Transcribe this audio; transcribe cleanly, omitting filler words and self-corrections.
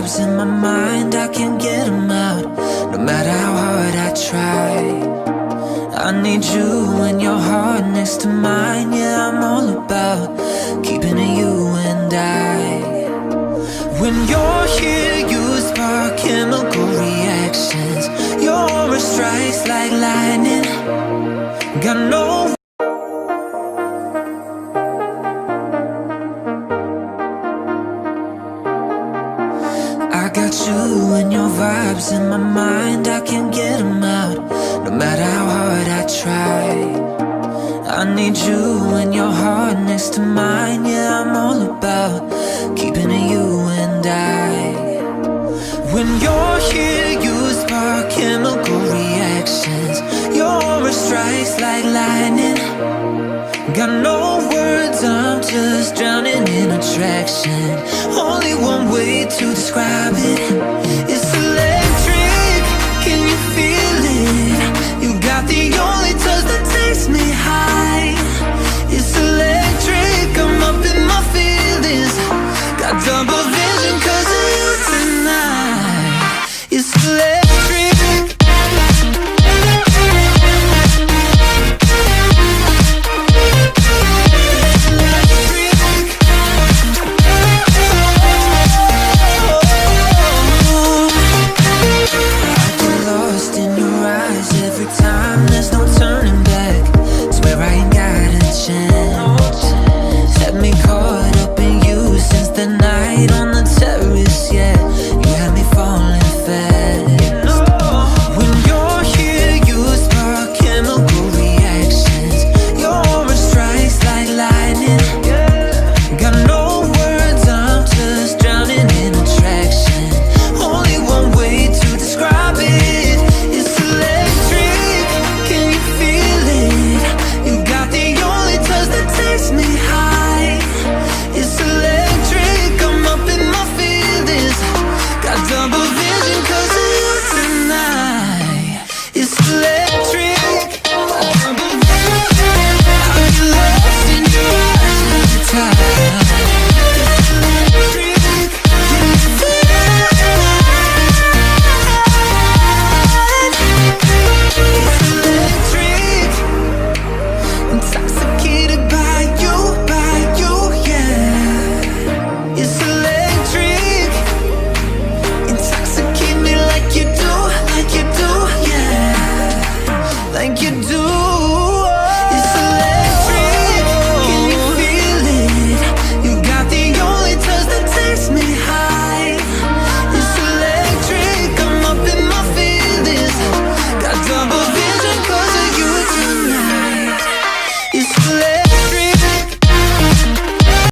vibes in my mind, I can't get them out, no matter how hard I try. I need you and your heart next to mine. Yeah, I'm all about keeping it you and I. When you're here, you spark chemical reactions. Your aura strikes like lightning. Got no I got you and your vibes in my mind, I can't get them out, no matter how hard I try. I need you and your heart next to mine. Yeah, I'm all about keeping it you and I. When you're here, you spark chemical reactions. Your aura strikes like lightning. Got no words, I'm just drowning in attraction. Only one way to describe it.